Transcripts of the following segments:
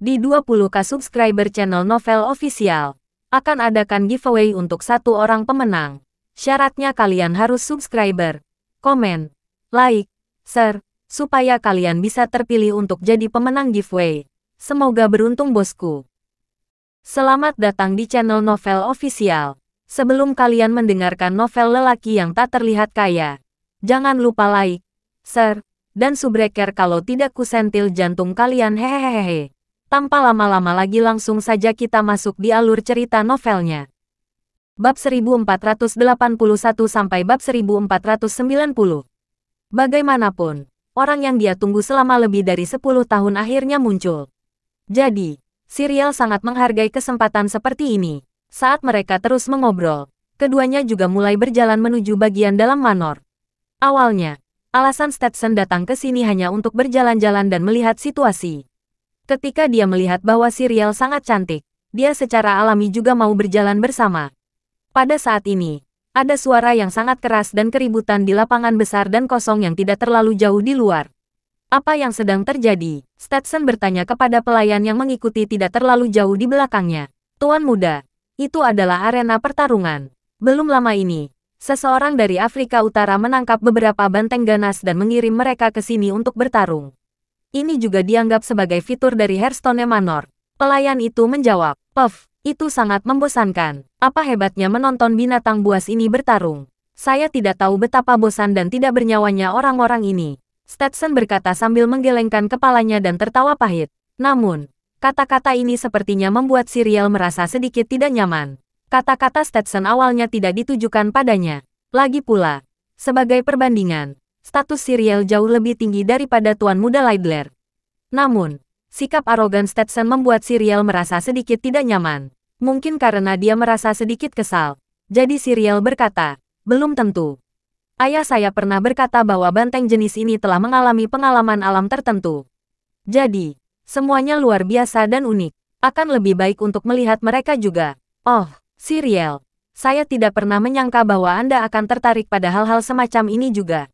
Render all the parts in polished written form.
Di 20K subscriber channel Novel Official, akan adakan giveaway untuk satu orang pemenang. Syaratnya kalian harus subscriber, komen, like, share, supaya kalian bisa terpilih untuk jadi pemenang giveaway. Semoga beruntung bosku. Selamat datang di channel Novel Official. Sebelum kalian mendengarkan novel lelaki yang tak terlihat kaya, jangan lupa like, share, dan subbreaker kalau tidak kusentil jantung kalian hehehehe. Tanpa lama-lama lagi langsung saja kita masuk di alur cerita novelnya. Bab 1481 sampai bab 1490. Bagaimanapun, orang yang dia tunggu selama lebih dari 10 tahun akhirnya muncul. Jadi, Siriel sangat menghargai kesempatan seperti ini. Saat mereka terus mengobrol, keduanya juga mulai berjalan menuju bagian dalam manor. Awalnya, alasan Stetson datang ke sini hanya untuk berjalan-jalan dan melihat situasi. Ketika dia melihat bahwa Siriel sangat cantik, dia secara alami juga mau berjalan bersama. Pada saat ini, ada suara yang sangat keras dan keributan di lapangan besar dan kosong yang tidak terlalu jauh di luar. Apa yang sedang terjadi? Stetson bertanya kepada pelayan yang mengikuti tidak terlalu jauh di belakangnya. Tuan muda, itu adalah arena pertarungan. Belum lama ini, seseorang dari Afrika Utara menangkap beberapa banteng ganas dan mengirim mereka ke sini untuk bertarung. Ini juga dianggap sebagai fitur dari Hearthstone Manor. Pelayan itu menjawab, "Puff, itu sangat membosankan. Apa hebatnya menonton binatang buas ini bertarung? Saya tidak tahu betapa bosan dan tidak bernyawanya orang-orang ini." Stetson berkata sambil menggelengkan kepalanya dan tertawa pahit. Namun, kata-kata ini sepertinya membuat Siriel merasa sedikit tidak nyaman. Kata-kata Stetson awalnya tidak ditujukan padanya. Lagi pula, sebagai perbandingan, status Siriel jauh lebih tinggi daripada Tuan Muda Laidler. Namun, sikap arogan Stetson membuat Siriel merasa sedikit tidak nyaman. Mungkin karena dia merasa sedikit kesal. Jadi Siriel berkata, "Belum tentu. Ayah saya pernah berkata bahwa banteng jenis ini telah mengalami pengalaman alam tertentu. Jadi, semuanya luar biasa dan unik. Akan lebih baik untuk melihat mereka juga." "Oh, Siriel, saya tidak pernah menyangka bahwa Anda akan tertarik pada hal-hal semacam ini juga.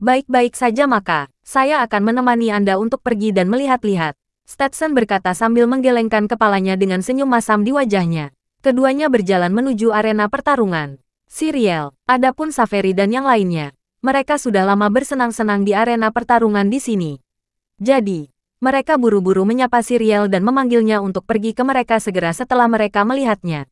Baik-baik saja maka, saya akan menemani Anda untuk pergi dan melihat-lihat." Stetson berkata sambil menggelengkan kepalanya dengan senyum masam di wajahnya. Keduanya berjalan menuju arena pertarungan. Siriel, adapun Saveri dan yang lainnya, mereka sudah lama bersenang-senang di arena pertarungan di sini. Jadi, mereka buru-buru menyapa Siriel dan memanggilnya untuk pergi ke mereka segera setelah mereka melihatnya.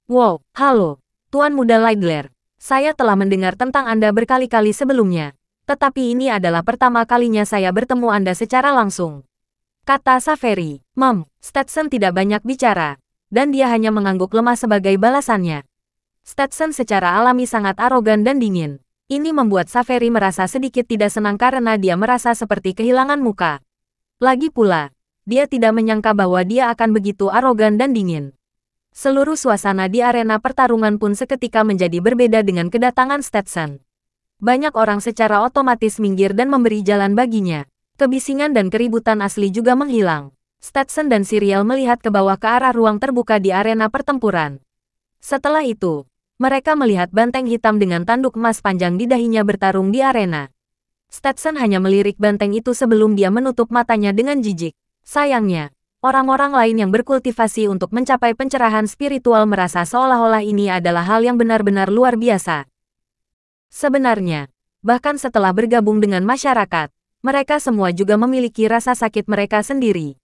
"Wow, halo, Tuan Muda Laidler. Saya telah mendengar tentang Anda berkali-kali sebelumnya. Tetapi ini adalah pertama kalinya saya bertemu Anda secara langsung," kata Saveri. Stetson tidak banyak bicara, dan dia hanya mengangguk lemah sebagai balasannya. Stetson secara alami sangat arogan dan dingin. Ini membuat Saveri merasa sedikit tidak senang karena dia merasa seperti kehilangan muka. Lagi pula, dia tidak menyangka bahwa dia akan begitu arogan dan dingin. Seluruh suasana di arena pertarungan pun seketika menjadi berbeda dengan kedatangan Stetson. Banyak orang secara otomatis minggir dan memberi jalan baginya. Kebisingan dan keributan asli juga menghilang. Stetson dan Siriel melihat ke bawah ke arah ruang terbuka di arena pertempuran. Setelah itu, mereka melihat banteng hitam dengan tanduk emas panjang di dahinya bertarung di arena. Stetson hanya melirik banteng itu sebelum dia menutup matanya dengan jijik. Sayangnya, orang-orang lain yang berkultivasi untuk mencapai pencerahan spiritual merasa seolah-olah ini adalah hal yang benar-benar luar biasa. Sebenarnya, bahkan setelah bergabung dengan masyarakat, mereka semua juga memiliki rasa sakit mereka sendiri.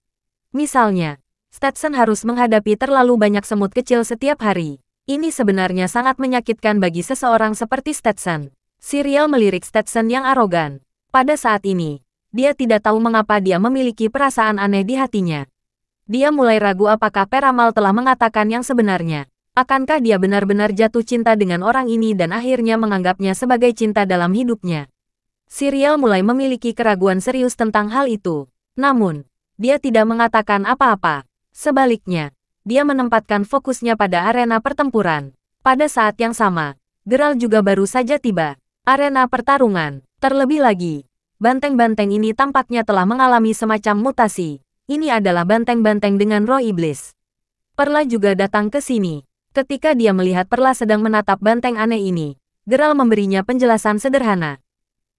Misalnya, Stetson harus menghadapi terlalu banyak semut kecil setiap hari. Ini sebenarnya sangat menyakitkan bagi seseorang seperti Stetson. Siriel melirik Stetson yang arogan. Pada saat ini, dia tidak tahu mengapa dia memiliki perasaan aneh di hatinya. Dia mulai ragu apakah Peramal telah mengatakan yang sebenarnya. Akankah dia benar-benar jatuh cinta dengan orang ini dan akhirnya menganggapnya sebagai cinta dalam hidupnya? Siriel mulai memiliki keraguan serius tentang hal itu. Namun, dia tidak mengatakan apa-apa. Sebaliknya, dia menempatkan fokusnya pada arena pertempuran. Pada saat yang sama, Geralt juga baru saja tiba. Arena pertarungan. Terlebih lagi, banteng-banteng ini tampaknya telah mengalami semacam mutasi. Ini adalah banteng-banteng dengan roh iblis. Perla juga datang ke sini. Ketika dia melihat Perla sedang menatap banteng aneh ini, Geralt memberinya penjelasan sederhana.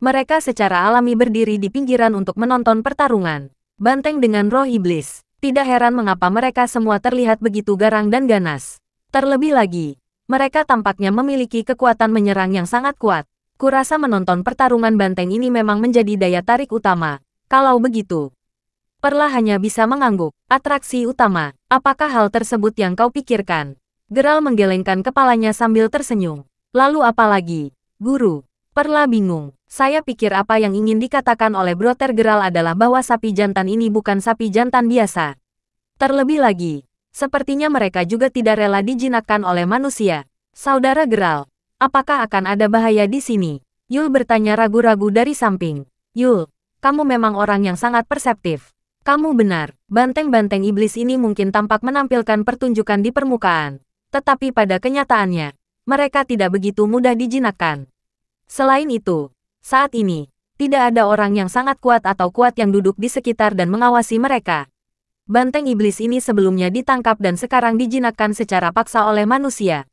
Mereka secara alami berdiri di pinggiran untuk menonton pertarungan. Banteng dengan roh iblis. Tidak heran mengapa mereka semua terlihat begitu garang dan ganas. Terlebih lagi, mereka tampaknya memiliki kekuatan menyerang yang sangat kuat. Kurasa menonton pertarungan banteng ini memang menjadi daya tarik utama. Kalau begitu, Perla hanya bisa mengangguk. Atraksi utama, apakah hal tersebut yang kau pikirkan? Geralt menggelengkan kepalanya sambil tersenyum. Lalu apa lagi? Guru. Perla bingung. Saya pikir apa yang ingin dikatakan oleh Brother Geralt adalah bahwa sapi jantan ini bukan sapi jantan biasa. Terlebih lagi, sepertinya mereka juga tidak rela dijinakkan oleh manusia. Saudara Geralt, apakah akan ada bahaya di sini? Yul bertanya ragu-ragu dari samping. Yul, kamu memang orang yang sangat perseptif. Kamu benar, banteng-banteng iblis ini mungkin tampak menampilkan pertunjukan di permukaan. Tetapi pada kenyataannya, mereka tidak begitu mudah dijinakkan. Selain itu, saat ini, tidak ada orang yang sangat kuat atau kuat yang duduk di sekitar dan mengawasi mereka. Banteng iblis ini sebelumnya ditangkap dan sekarang dijinakkan secara paksa oleh manusia.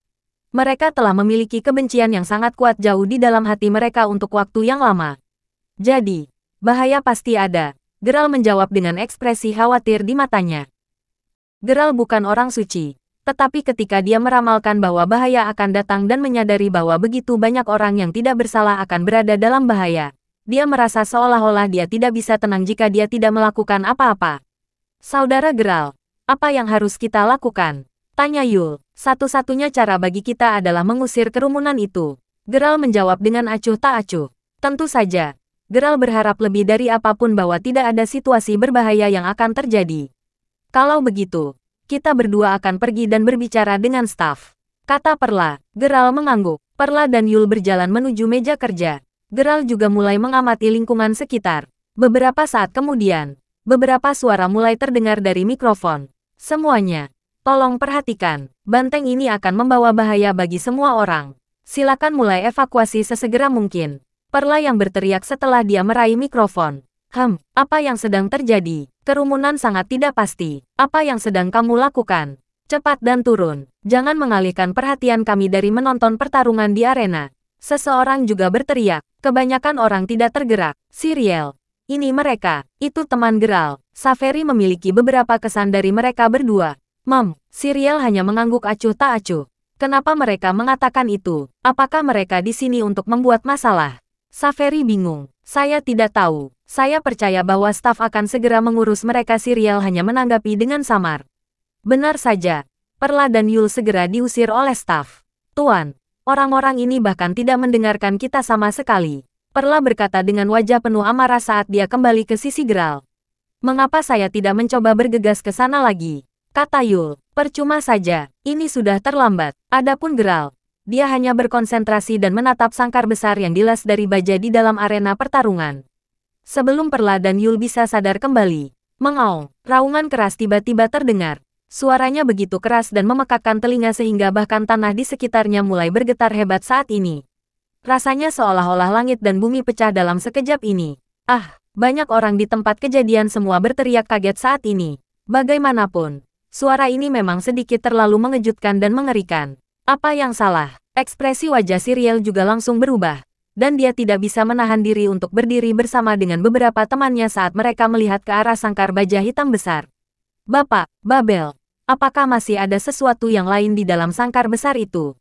Mereka telah memiliki kebencian yang sangat kuat jauh di dalam hati mereka untuk waktu yang lama. Jadi, bahaya pasti ada, Geralt menjawab dengan ekspresi khawatir di matanya. Geralt bukan orang suci, tetapi ketika dia meramalkan bahwa bahaya akan datang dan menyadari bahwa begitu banyak orang yang tidak bersalah akan berada dalam bahaya, dia merasa seolah-olah dia tidak bisa tenang jika dia tidak melakukan apa-apa. Saudara Geralt, apa yang harus kita lakukan? Tanya Yul. Satu-satunya cara bagi kita adalah mengusir kerumunan itu. Geralt menjawab dengan acuh tak acuh. Tentu saja, Geralt berharap lebih dari apapun bahwa tidak ada situasi berbahaya yang akan terjadi. Kalau begitu, kita berdua akan pergi dan berbicara dengan staf. Kata Perla. Geralt mengangguk. Perla dan Yul berjalan menuju meja kerja. Geralt juga mulai mengamati lingkungan sekitar. Beberapa saat kemudian, beberapa suara mulai terdengar dari mikrofon. Semuanya, tolong perhatikan, banteng ini akan membawa bahaya bagi semua orang. Silakan mulai evakuasi sesegera mungkin. Perla yang berteriak setelah dia meraih mikrofon. Apa yang sedang terjadi? Kerumunan sangat tidak pasti. Apa yang sedang kamu lakukan? Cepat dan turun. Jangan mengalihkan perhatian kami dari menonton pertarungan di arena. Seseorang juga berteriak. Kebanyakan orang tidak tergerak. Siriel. Ini mereka, itu teman Geralt. Saveri memiliki beberapa kesan dari mereka berdua. Siriel hanya mengangguk acuh tak acuh. Kenapa mereka mengatakan itu? Apakah mereka di sini untuk membuat masalah? Saveri bingung. Saya tidak tahu. Saya percaya bahwa staf akan segera mengurus mereka. Siriel hanya menanggapi dengan samar. Benar saja. Perla dan Yul segera diusir oleh staf. Tuan, orang-orang ini bahkan tidak mendengarkan kita sama sekali. Perla berkata dengan wajah penuh amarah saat dia kembali ke sisi Geralt. Mengapa saya tidak mencoba bergegas ke sana lagi? Kata Yul. Percuma saja, ini sudah terlambat. Adapun Geralt, dia hanya berkonsentrasi dan menatap sangkar besar yang dilas dari baja di dalam arena pertarungan. Sebelum Perla dan Yul bisa sadar kembali, mengaung, raungan keras tiba-tiba terdengar. Suaranya begitu keras dan memekakkan telinga sehingga bahkan tanah di sekitarnya mulai bergetar hebat saat ini. Rasanya seolah-olah langit dan bumi pecah dalam sekejap ini. Banyak orang di tempat kejadian semua berteriak kaget saat ini. Bagaimanapun, suara ini memang sedikit terlalu mengejutkan dan mengerikan. Apa yang salah? Ekspresi wajah Siriel juga langsung berubah, dan dia tidak bisa menahan diri untuk berdiri bersama dengan beberapa temannya saat mereka melihat ke arah sangkar baja hitam besar. Bapak, Babel, apakah masih ada sesuatu yang lain di dalam sangkar besar itu?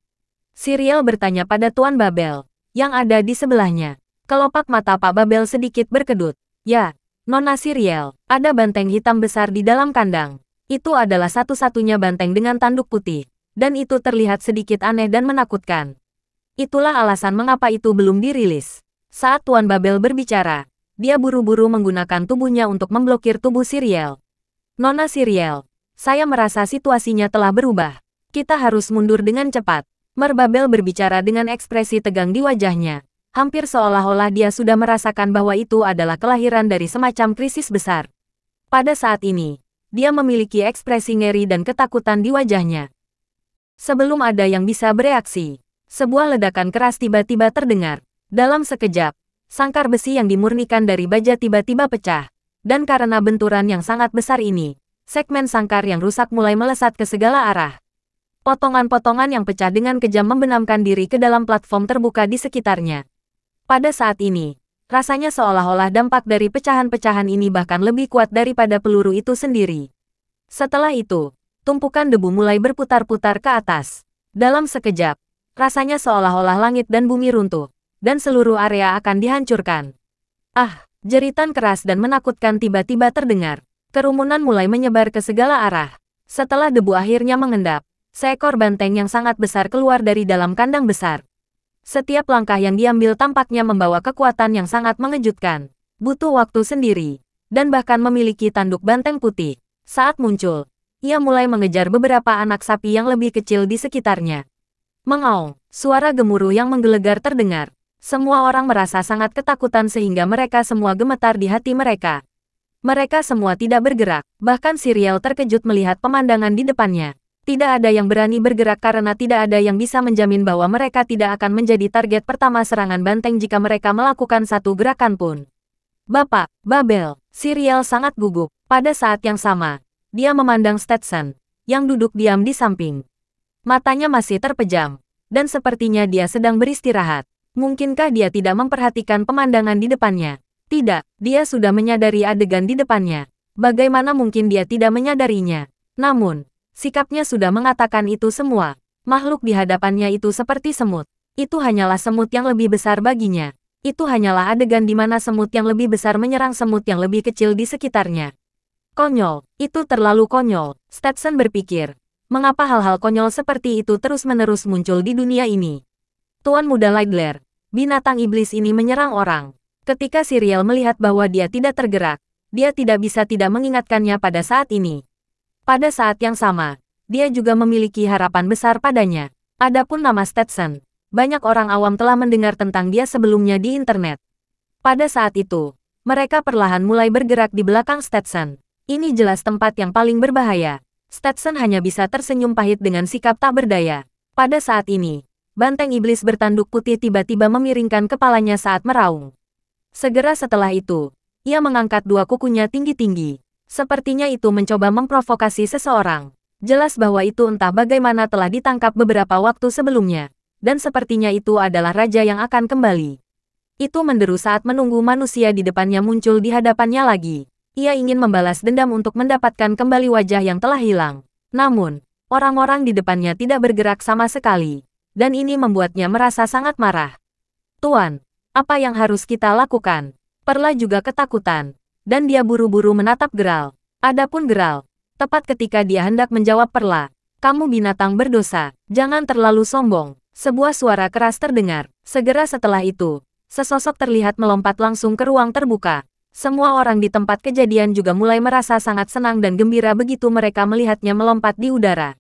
Siriel bertanya pada Tuan Babel, yang ada di sebelahnya. Kelopak mata Pak Babel sedikit berkedut. Ya, Nona Siriel, ada banteng hitam besar di dalam kandang. Itu adalah satu-satunya banteng dengan tanduk putih, dan itu terlihat sedikit aneh dan menakutkan. Itulah alasan mengapa itu belum dirilis. Saat Tuan Babel berbicara, dia buru-buru menggunakan tubuhnya untuk memblokir tubuh Siriel. Nona Siriel, saya merasa situasinya telah berubah. Kita harus mundur dengan cepat. Babel berbicara dengan ekspresi tegang di wajahnya. Hampir seolah-olah dia sudah merasakan bahwa itu adalah kelahiran dari semacam krisis besar. Pada saat ini, dia memiliki ekspresi ngeri dan ketakutan di wajahnya. Sebelum ada yang bisa bereaksi, sebuah ledakan keras tiba-tiba terdengar. Dalam sekejap, sangkar besi yang dimurnikan dari baja tiba-tiba pecah. Dan karena benturan yang sangat besar ini, segmen sangkar yang rusak mulai melesat ke segala arah. Potongan-potongan yang pecah dengan kejam membenamkan diri ke dalam platform terbuka di sekitarnya. Pada saat ini, rasanya seolah-olah dampak dari pecahan-pecahan ini bahkan lebih kuat daripada peluru itu sendiri. Setelah itu, tumpukan debu mulai berputar-putar ke atas. Dalam sekejap, rasanya seolah-olah langit dan bumi runtuh, dan seluruh area akan dihancurkan. Ah, jeritan keras dan menakutkan tiba-tiba terdengar. Kerumunan mulai menyebar ke segala arah. Setelah debu akhirnya mengendap, seekor banteng yang sangat besar keluar dari dalam kandang besar. Setiap langkah yang diambil tampaknya membawa kekuatan yang sangat mengejutkan. Butuh waktu sendiri, dan bahkan memiliki tanduk banteng putih. Saat muncul, ia mulai mengejar beberapa anak sapi yang lebih kecil di sekitarnya. Mengaung, suara gemuruh yang menggelegar terdengar. Semua orang merasa sangat ketakutan sehingga mereka semua gemetar di hati mereka. Mereka semua tidak bergerak, bahkan Siriel terkejut melihat pemandangan di depannya. Tidak ada yang berani bergerak karena tidak ada yang bisa menjamin bahwa mereka tidak akan menjadi target pertama serangan banteng jika mereka melakukan satu gerakan pun. Bapak, Babel, Siriel sangat gugup. Pada saat yang sama, dia memandang Stetson, yang duduk diam di samping. Matanya masih terpejam, dan sepertinya dia sedang beristirahat. Mungkinkah dia tidak memperhatikan pemandangan di depannya? Tidak, dia sudah menyadari adegan di depannya. Bagaimana mungkin dia tidak menyadarinya? Namun, sikapnya sudah mengatakan itu semua. Makhluk di hadapannya itu seperti semut. Itu hanyalah semut yang lebih besar baginya. Itu hanyalah adegan di mana semut yang lebih besar menyerang semut yang lebih kecil di sekitarnya. Konyol, itu terlalu konyol, Stetson berpikir. Mengapa hal-hal konyol seperti itu terus-menerus muncul di dunia ini? Tuan Muda Lightglare, binatang iblis ini menyerang orang. Ketika Siriel melihat bahwa dia tidak tergerak, dia tidak bisa tidak mengingatkannya pada saat ini. Pada saat yang sama, dia juga memiliki harapan besar padanya. Adapun nama Stetson, banyak orang awam telah mendengar tentang dia sebelumnya di internet. Pada saat itu, mereka perlahan mulai bergerak di belakang Stetson. Ini jelas tempat yang paling berbahaya. Stetson hanya bisa tersenyum pahit dengan sikap tak berdaya. Pada saat ini, banteng iblis bertanduk putih tiba-tiba memiringkan kepalanya saat meraung. Segera setelah itu, ia mengangkat dua kukunya tinggi-tinggi. Sepertinya itu mencoba memprovokasi seseorang. Jelas bahwa itu entah bagaimana telah ditangkap beberapa waktu sebelumnya. Dan sepertinya itu adalah raja yang akan kembali. Itu menderu saat menunggu manusia di depannya muncul di hadapannya lagi. Ia ingin membalas dendam untuk mendapatkan kembali wajah yang telah hilang. Namun, orang-orang di depannya tidak bergerak sama sekali. Dan ini membuatnya merasa sangat marah. Tuan, apa yang harus kita lakukan? Perla juga ketakutan. Dan dia buru-buru menatap Geralt. Adapun Geralt, tepat ketika dia hendak menjawab Perla, "Kamu binatang berdosa, jangan terlalu sombong." Sebuah suara keras terdengar. Segera setelah itu, sesosok terlihat melompat langsung ke ruang terbuka. Semua orang di tempat kejadian juga mulai merasa sangat senang dan gembira begitu mereka melihatnya melompat di udara.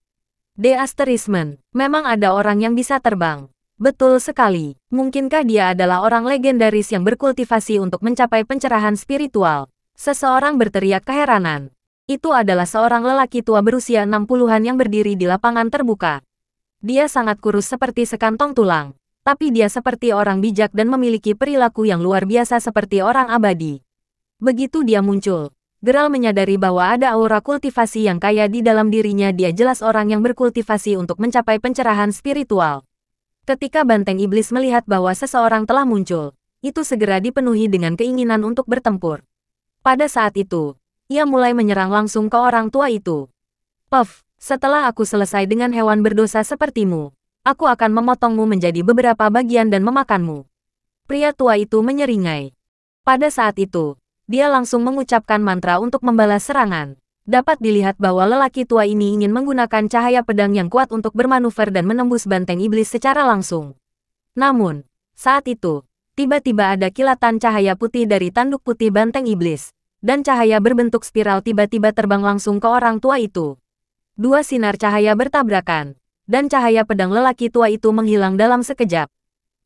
The Asterisman, memang ada orang yang bisa terbang. Betul sekali. Mungkinkah dia adalah orang legendaris yang berkultivasi untuk mencapai pencerahan spiritual? Seseorang berteriak keheranan. Itu adalah seorang lelaki tua berusia 60-an yang berdiri di lapangan terbuka. Dia sangat kurus seperti sekantong tulang. Tapi dia seperti orang bijak dan memiliki perilaku yang luar biasa seperti orang abadi. Begitu dia muncul, Geralt menyadari bahwa ada aura kultivasi yang kaya di dalam dirinya. Dia jelas orang yang berkultivasi untuk mencapai pencerahan spiritual. Ketika banteng iblis melihat bahwa seseorang telah muncul, itu segera dipenuhi dengan keinginan untuk bertempur. Pada saat itu, ia mulai menyerang langsung ke orang tua itu. "Puff, setelah aku selesai dengan hewan berdosa sepertimu, aku akan memotongmu menjadi beberapa bagian dan memakanmu." Pria tua itu menyeringai. Pada saat itu, dia langsung mengucapkan mantra untuk membalas serangan. Dapat dilihat bahwa lelaki tua ini ingin menggunakan cahaya pedang yang kuat untuk bermanuver dan menembus banteng iblis secara langsung. Namun, saat itu, tiba-tiba ada kilatan cahaya putih dari tanduk putih banteng iblis, dan cahaya berbentuk spiral tiba-tiba terbang langsung ke orang tua itu. Dua sinar cahaya bertabrakan, dan cahaya pedang lelaki tua itu menghilang dalam sekejap.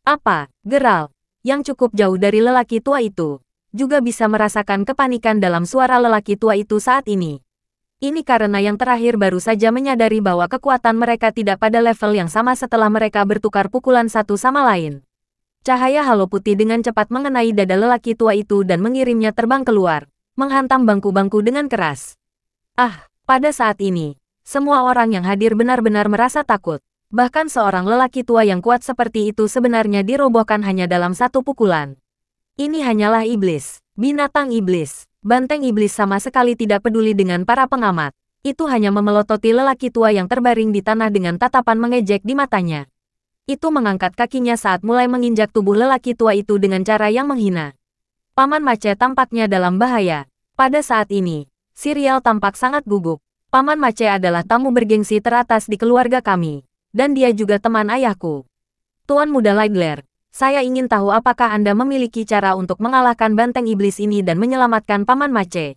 Apa, Geralt, yang cukup jauh dari lelaki tua itu, juga bisa merasakan kepanikan dalam suara lelaki tua itu saat ini. Ini karena yang terakhir baru saja menyadari bahwa kekuatan mereka tidak pada level yang sama setelah mereka bertukar pukulan satu sama lain. Cahaya halo putih dengan cepat mengenai dada lelaki tua itu dan mengirimnya terbang keluar, menghantam bangku-bangku dengan keras. Ah, pada saat ini, semua orang yang hadir benar-benar merasa takut. Bahkan seorang lelaki tua yang kuat seperti itu sebenarnya dirobohkan hanya dalam satu pukulan. Ini hanyalah iblis, binatang iblis. Banteng iblis sama sekali tidak peduli dengan para pengamat. Itu hanya memelototi lelaki tua yang terbaring di tanah dengan tatapan mengejek di matanya. Itu mengangkat kakinya saat mulai menginjak tubuh lelaki tua itu dengan cara yang menghina. Paman Mace tampaknya dalam bahaya. Pada saat ini, Siriel tampak sangat gugup. Paman Mace adalah tamu bergengsi teratas di keluarga kami. Dan dia juga teman ayahku. Tuan Muda Lightler, saya ingin tahu apakah Anda memiliki cara untuk mengalahkan banteng iblis ini dan menyelamatkan Paman Mace.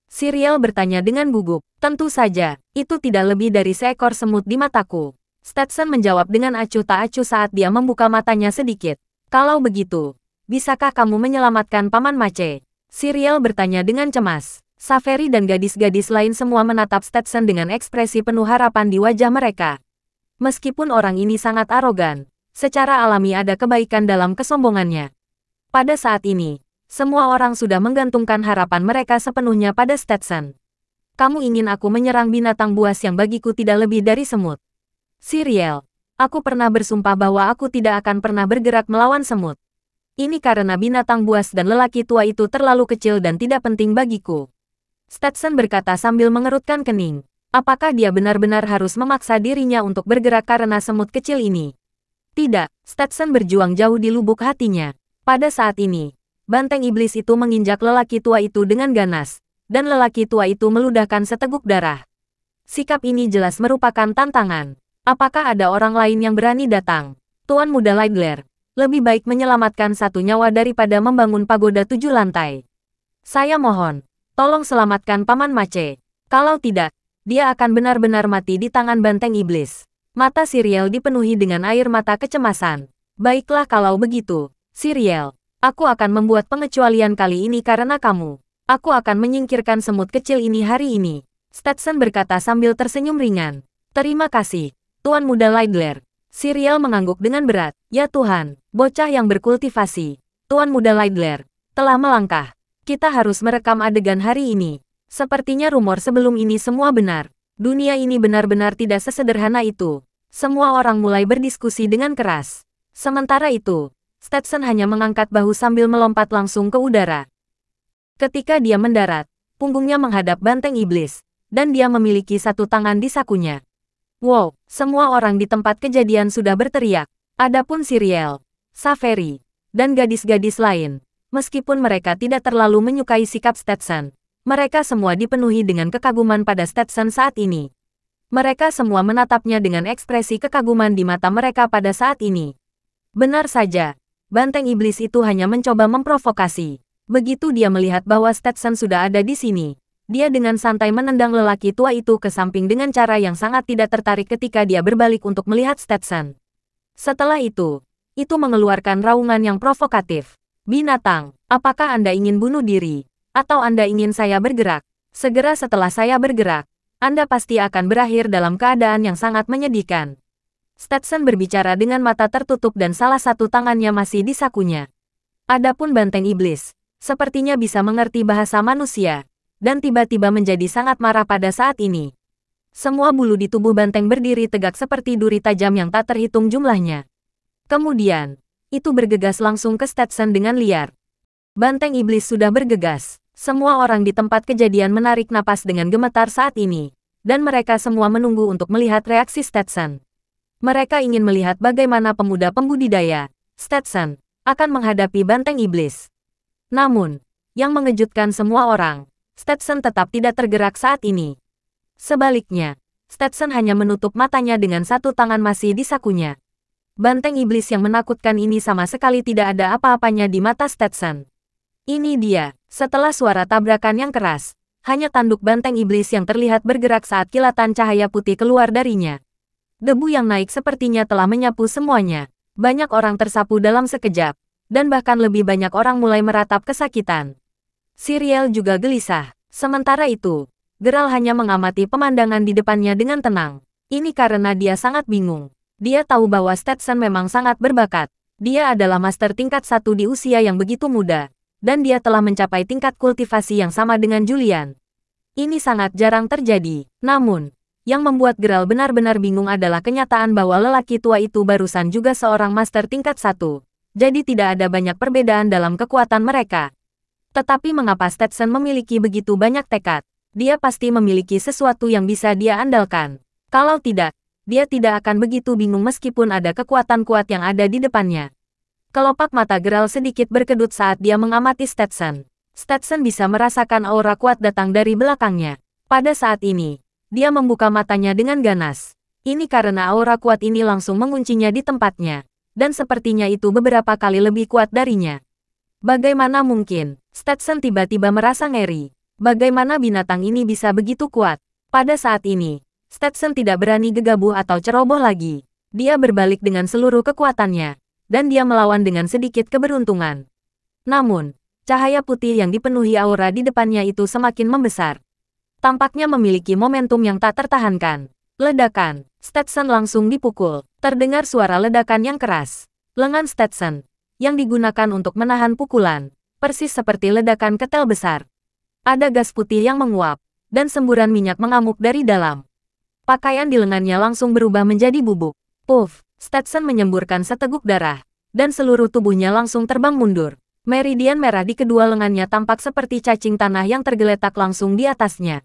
Siriel bertanya dengan gugup. Tentu saja, itu tidak lebih dari seekor semut di mataku. Stetson menjawab dengan acuh tak acuh saat dia membuka matanya sedikit. Kalau begitu, bisakah kamu menyelamatkan Paman Mace? Siriel bertanya dengan cemas. Saveri dan gadis-gadis lain semua menatap Stetson dengan ekspresi penuh harapan di wajah mereka. Meskipun orang ini sangat arogan, secara alami ada kebaikan dalam kesombongannya. Pada saat ini, semua orang sudah menggantungkan harapan mereka sepenuhnya pada Stetson. Kamu ingin aku menyerang binatang buas yang bagiku tidak lebih dari semut. Siriel, aku pernah bersumpah bahwa aku tidak akan pernah bergerak melawan semut. Ini karena binatang buas dan lelaki tua itu terlalu kecil dan tidak penting bagiku. Stetson berkata sambil mengerutkan kening. Apakah dia benar-benar harus memaksa dirinya untuk bergerak karena semut kecil ini? Tidak, Stetson berjuang jauh di lubuk hatinya. Pada saat ini, banteng iblis itu menginjak lelaki tua itu dengan ganas, dan lelaki tua itu meludahkan seteguk darah. Sikap ini jelas merupakan tantangan. Apakah ada orang lain yang berani datang? Tuan Muda Lightler, lebih baik menyelamatkan satu nyawa daripada membangun pagoda 7 lantai. Saya mohon, tolong selamatkan Paman Mace. Kalau tidak, dia akan benar-benar mati di tangan banteng iblis. Mata Siriel dipenuhi dengan air mata kecemasan. Baiklah kalau begitu, Siriel. Aku akan membuat pengecualian kali ini karena kamu. Aku akan menyingkirkan semut kecil ini hari ini. Stetson berkata sambil tersenyum ringan. Terima kasih, Tuan Muda Lightler. Siriel mengangguk dengan berat. Ya Tuhan, bocah yang berkultivasi. Tuan Muda Lightler telah melangkah. Kita harus merekam adegan hari ini. Sepertinya rumor sebelum ini semua benar. Dunia ini benar-benar tidak sesederhana itu. Semua orang mulai berdiskusi dengan keras. Sementara itu, Stetson hanya mengangkat bahu sambil melompat langsung ke udara. Ketika dia mendarat, punggungnya menghadap banteng iblis, dan dia memiliki satu tangan di sakunya. Wow, semua orang di tempat kejadian sudah berteriak. Adapun Siriel, Saveri, dan gadis-gadis lain, meskipun mereka tidak terlalu menyukai sikap Stetson, mereka semua dipenuhi dengan kekaguman pada Stetson saat ini. Mereka semua menatapnya dengan ekspresi kekaguman di mata mereka pada saat ini. Benar saja. Banteng iblis itu hanya mencoba memprovokasi. Begitu dia melihat bahwa Stetson sudah ada di sini, dia dengan santai menendang lelaki tua itu ke samping dengan cara yang sangat tidak tertarik ketika dia berbalik untuk melihat Stetson. Setelah itu mengeluarkan raungan yang provokatif. Binatang, apakah Anda ingin bunuh diri? Atau Anda ingin saya bergerak? Segera setelah saya bergerak, Anda pasti akan berakhir dalam keadaan yang sangat menyedihkan. Stetson berbicara dengan mata tertutup dan salah satu tangannya masih di sakunya. Adapun banteng iblis, sepertinya bisa mengerti bahasa manusia, dan tiba-tiba menjadi sangat marah pada saat ini. Semua bulu di tubuh banteng berdiri tegak seperti duri tajam yang tak terhitung jumlahnya. Kemudian, itu bergegas langsung ke Stetson dengan liar. Banteng iblis sudah bergegas. Semua orang di tempat kejadian menarik napas dengan gemetar saat ini, dan mereka semua menunggu untuk melihat reaksi Stetson. Mereka ingin melihat bagaimana pemuda pembudidaya, Stetson, akan menghadapi banteng iblis. Namun, yang mengejutkan semua orang, Stetson tetap tidak tergerak saat ini. Sebaliknya, Stetson hanya menutup matanya dengan satu tangan masih di sakunya. Banteng iblis yang menakutkan ini sama sekali tidak ada apa-apanya di mata Stetson. Ini dia, setelah suara tabrakan yang keras, hanya tanduk banteng iblis yang terlihat bergerak saat kilatan cahaya putih keluar darinya. Debu yang naik sepertinya telah menyapu semuanya. Banyak orang tersapu dalam sekejap, dan bahkan lebih banyak orang mulai meratap kesakitan. Siriel juga gelisah. Sementara itu, Geralt hanya mengamati pemandangan di depannya dengan tenang. Ini karena dia sangat bingung. Dia tahu bahwa Stetson memang sangat berbakat. Dia adalah master tingkat 1 di usia yang begitu muda, dan dia telah mencapai tingkat kultivasi yang sama dengan Julian. Ini sangat jarang terjadi. Namun, yang membuat Geralt benar-benar bingung adalah kenyataan bahwa lelaki tua itu barusan juga seorang master tingkat 1. Jadi tidak ada banyak perbedaan dalam kekuatan mereka. Tetapi mengapa Stetson memiliki begitu banyak tekad? Dia pasti memiliki sesuatu yang bisa dia andalkan. Kalau tidak, dia tidak akan begitu bingung meskipun ada kekuatan kuat yang ada di depannya. Kelopak mata Geralt sedikit berkedut saat dia mengamati Stetson. Stetson bisa merasakan aura kuat datang dari belakangnya. Pada saat ini, dia membuka matanya dengan ganas. Ini karena aura kuat ini langsung menguncinya di tempatnya. Dan sepertinya itu beberapa kali lebih kuat darinya. Bagaimana mungkin? Stetson tiba-tiba merasa ngeri. Bagaimana binatang ini bisa begitu kuat? Pada saat ini, Stetson tidak berani gegabah atau ceroboh lagi. Dia berbalik dengan seluruh kekuatannya. Dan dia melawan dengan sedikit keberuntungan. Namun, cahaya putih yang dipenuhi aura di depannya itu semakin membesar. Tampaknya memiliki momentum yang tak tertahankan. Ledakan. Stetson langsung dipukul. Terdengar suara ledakan yang keras. Lengan Stetson, yang digunakan untuk menahan pukulan, persis seperti ledakan ketel besar. Ada gas putih yang menguap, dan semburan minyak mengamuk dari dalam. Pakaian di lengannya langsung berubah menjadi bubuk. Puff. Stetson menyemburkan seteguk darah, dan seluruh tubuhnya langsung terbang mundur. Meridian merah di kedua lengannya tampak seperti cacing tanah yang tergeletak langsung di atasnya.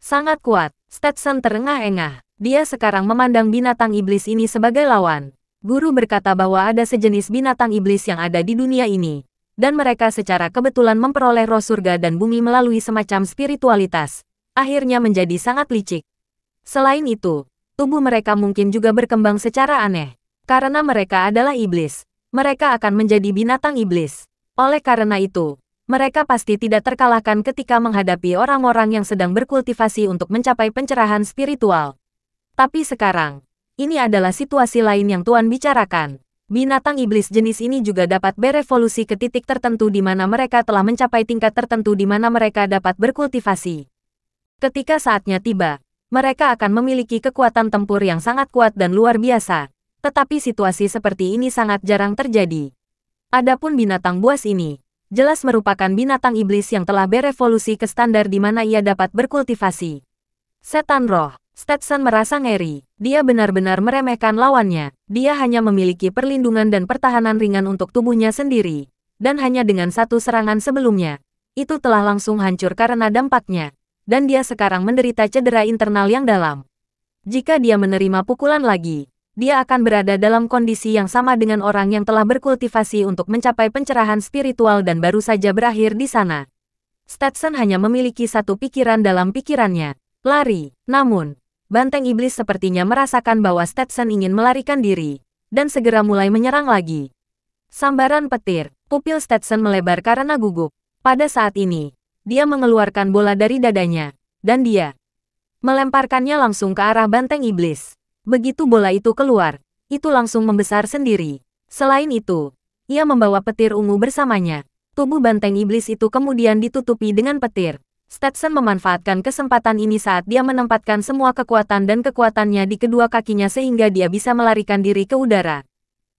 Sangat kuat, Stetson terengah-engah. Dia sekarang memandang binatang iblis ini sebagai lawan. Guru berkata bahwa ada sejenis binatang iblis yang ada di dunia ini, dan mereka secara kebetulan memperoleh roh surga dan bumi melalui semacam spiritualitas. Akhirnya menjadi sangat licik. Selain itu, tubuh mereka mungkin juga berkembang secara aneh. Karena mereka adalah iblis, mereka akan menjadi binatang iblis. Oleh karena itu, mereka pasti tidak terkalahkan ketika menghadapi orang-orang yang sedang berkultivasi untuk mencapai pencerahan spiritual. Tapi sekarang, ini adalah situasi lain yang Tuan bicarakan. Binatang iblis jenis ini juga dapat berevolusi ke titik tertentu di mana mereka telah mencapai tingkat tertentu di mana mereka dapat berkultivasi. Ketika saatnya tiba, mereka akan memiliki kekuatan tempur yang sangat kuat dan luar biasa. Tetapi situasi seperti ini sangat jarang terjadi. Adapun binatang buas ini, jelas merupakan binatang iblis yang telah berevolusi ke standar di mana ia dapat berkultivasi. Setan roh. Stetson merasa ngeri. Dia benar-benar meremehkan lawannya. Dia hanya memiliki perlindungan dan pertahanan ringan untuk tubuhnya sendiri. Dan hanya dengan satu serangan sebelumnya, itu telah langsung hancur karena dampaknya. Dan dia sekarang menderita cedera internal yang dalam. Jika dia menerima pukulan lagi, dia akan berada dalam kondisi yang sama dengan orang yang telah berkultivasi untuk mencapai pencerahan spiritual dan baru saja berakhir di sana. Stetson hanya memiliki satu pikiran dalam pikirannya. Lari. Namun, banteng iblis sepertinya merasakan bahwa Stetson ingin melarikan diri, dan segera mulai menyerang lagi. Sambaran petir. Pupil Stetson melebar karena gugup. Pada saat ini, dia mengeluarkan bola dari dadanya, dan dia melemparkannya langsung ke arah banteng iblis. Begitu bola itu keluar, itu langsung membesar sendiri. Selain itu, ia membawa petir ungu bersamanya. Tubuh banteng iblis itu kemudian ditutupi dengan petir. Stetson memanfaatkan kesempatan ini saat dia menempatkan semua kekuatan dan kekuatannya di kedua kakinya sehingga dia bisa melarikan diri ke udara.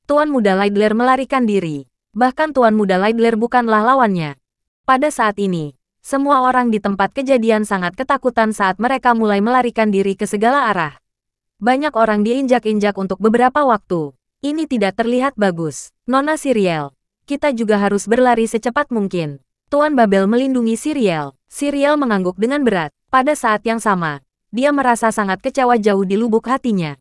Tuan Muda Lidler melarikan diri. Bahkan Tuan Muda Lidler bukanlah lawannya. Pada saat ini, semua orang di tempat kejadian sangat ketakutan saat mereka mulai melarikan diri ke segala arah. Banyak orang diinjak-injak untuk beberapa waktu. Ini tidak terlihat bagus. Nona Siriel, kita juga harus berlari secepat mungkin. Tuan Babel melindungi Siriel. Siriel mengangguk dengan berat. Pada saat yang sama, dia merasa sangat kecewa jauh di lubuk hatinya.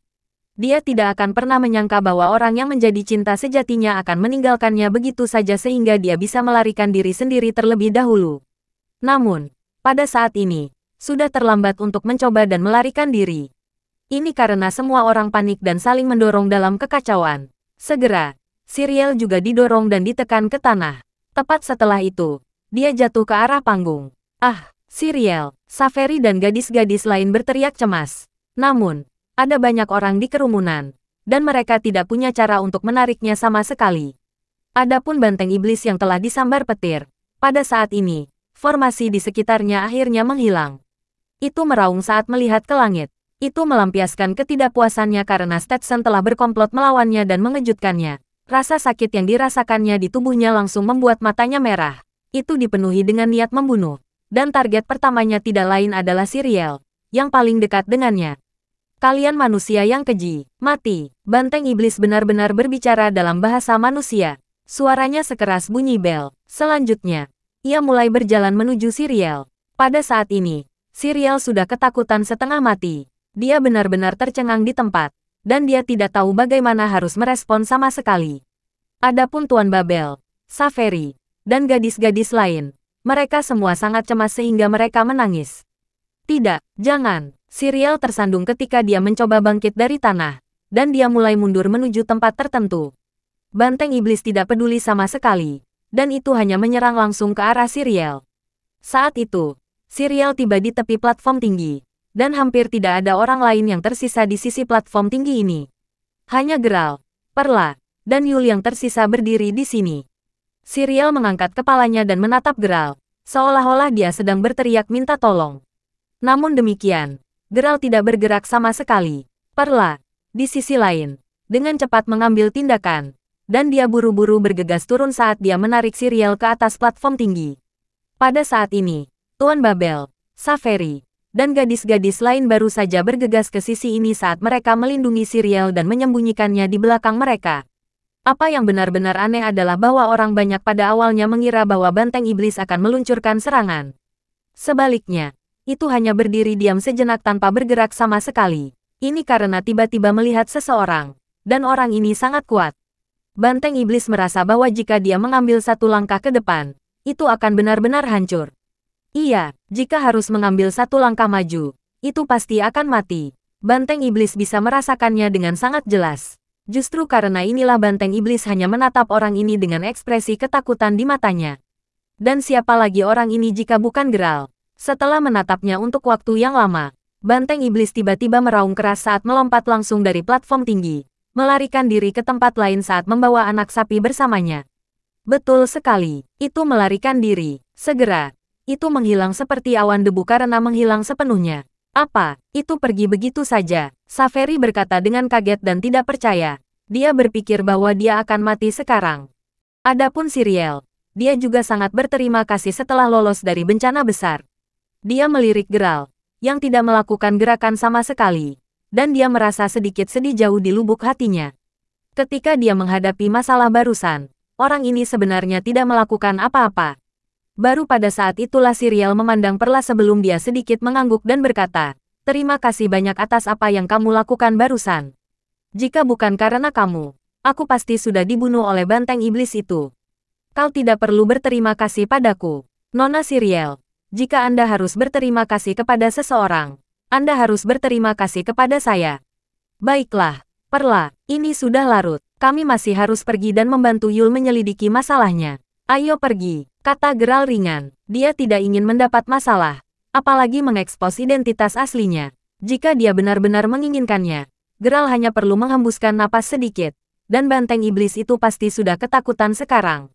Dia tidak akan pernah menyangka bahwa orang yang menjadi cinta sejatinya akan meninggalkannya begitu saja sehingga dia bisa melarikan diri sendiri terlebih dahulu. Namun, pada saat ini, sudah terlambat untuk mencoba dan melarikan diri. Ini karena semua orang panik dan saling mendorong dalam kekacauan. Segera, Siriel juga didorong dan ditekan ke tanah. Tepat setelah itu, dia jatuh ke arah panggung. Ah, Siriel, Saveri dan gadis-gadis lain berteriak cemas. Namun, ada banyak orang di kerumunan, dan mereka tidak punya cara untuk menariknya sama sekali. Adapun banteng iblis yang telah disambar petir, pada saat ini, formasi di sekitarnya akhirnya menghilang. Itu meraung saat melihat ke langit. Itu melampiaskan ketidakpuasannya karena Stetson telah berkomplot melawannya dan mengejutkannya. Rasa sakit yang dirasakannya di tubuhnya langsung membuat matanya merah. Itu dipenuhi dengan niat membunuh. Dan target pertamanya tidak lain adalah Siriel, yang paling dekat dengannya. Kalian manusia yang keji, mati. Banteng iblis benar-benar berbicara dalam bahasa manusia. Suaranya sekeras bunyi bel. Selanjutnya, ia mulai berjalan menuju Siriel. Pada saat ini, Siriel sudah ketakutan setengah mati. Dia benar-benar tercengang di tempat, dan dia tidak tahu bagaimana harus merespon sama sekali. Adapun Tuan Babel, Saveri, dan gadis-gadis lain, mereka semua sangat cemas sehingga mereka menangis. Tidak, jangan. Siriel tersandung ketika dia mencoba bangkit dari tanah, dan dia mulai mundur menuju tempat tertentu. Banteng iblis tidak peduli sama sekali, dan itu hanya menyerang langsung ke arah Siriel. Saat itu, Siriel tiba di tepi platform tinggi, dan hampir tidak ada orang lain yang tersisa di sisi platform tinggi ini. Hanya Geralt, Perla, dan Yul yang tersisa berdiri di sini. Siriel mengangkat kepalanya dan menatap Geralt, seolah-olah dia sedang berteriak minta tolong. Namun demikian, Geralt tidak bergerak sama sekali. Perla, di sisi lain, dengan cepat mengambil tindakan, dan dia buru-buru bergegas turun saat dia menarik Siriel ke atas platform tinggi. Pada saat ini, Tuan Babel, Saveri, dan gadis-gadis lain baru saja bergegas ke sisi ini saat mereka melindungi Siriel dan menyembunyikannya di belakang mereka. Apa yang benar-benar aneh adalah bahwa orang banyak pada awalnya mengira bahwa banteng iblis akan meluncurkan serangan. Sebaliknya, itu hanya berdiri diam sejenak tanpa bergerak sama sekali. Ini karena tiba-tiba melihat seseorang, dan orang ini sangat kuat. Banteng iblis merasa bahwa jika dia mengambil satu langkah ke depan, itu akan benar-benar hancur. Iya, jika harus mengambil satu langkah maju, itu pasti akan mati. Banteng iblis bisa merasakannya dengan sangat jelas. Justru karena inilah banteng iblis hanya menatap orang ini dengan ekspresi ketakutan di matanya. Dan siapa lagi orang ini jika bukan Geralt? Setelah menatapnya untuk waktu yang lama, banteng iblis tiba-tiba meraung keras saat melompat langsung dari platform tinggi, melarikan diri ke tempat lain saat membawa anak sapi bersamanya. Betul sekali, itu melarikan diri. Segera, itu menghilang seperti awan debu karena menghilang sepenuhnya. Apa, itu pergi begitu saja? Saveri berkata dengan kaget dan tidak percaya. Dia berpikir bahwa dia akan mati sekarang. Adapun Siriel, dia juga sangat berterima kasih setelah lolos dari bencana besar. Dia melirik Geralt, yang tidak melakukan gerakan sama sekali, dan dia merasa sedikit sedih jauh di lubuk hatinya. Ketika dia menghadapi masalah barusan, orang ini sebenarnya tidak melakukan apa-apa. Baru pada saat itulah Siriel memandang Perla sebelum dia sedikit mengangguk dan berkata, "Terima kasih banyak atas apa yang kamu lakukan barusan. Jika bukan karena kamu, aku pasti sudah dibunuh oleh banteng iblis itu. Kau tidak perlu berterima kasih padaku, Nona Siriel. Jika Anda harus berterima kasih kepada seseorang, Anda harus berterima kasih kepada saya." "Baiklah, Perla, ini sudah larut. Kami masih harus pergi dan membantu Yul menyelidiki masalahnya. Ayo pergi," kata Geralt ringan. Dia tidak ingin mendapat masalah, apalagi mengekspos identitas aslinya. Jika dia benar-benar menginginkannya, Geralt hanya perlu menghembuskan napas sedikit, dan banteng iblis itu pasti sudah ketakutan sekarang.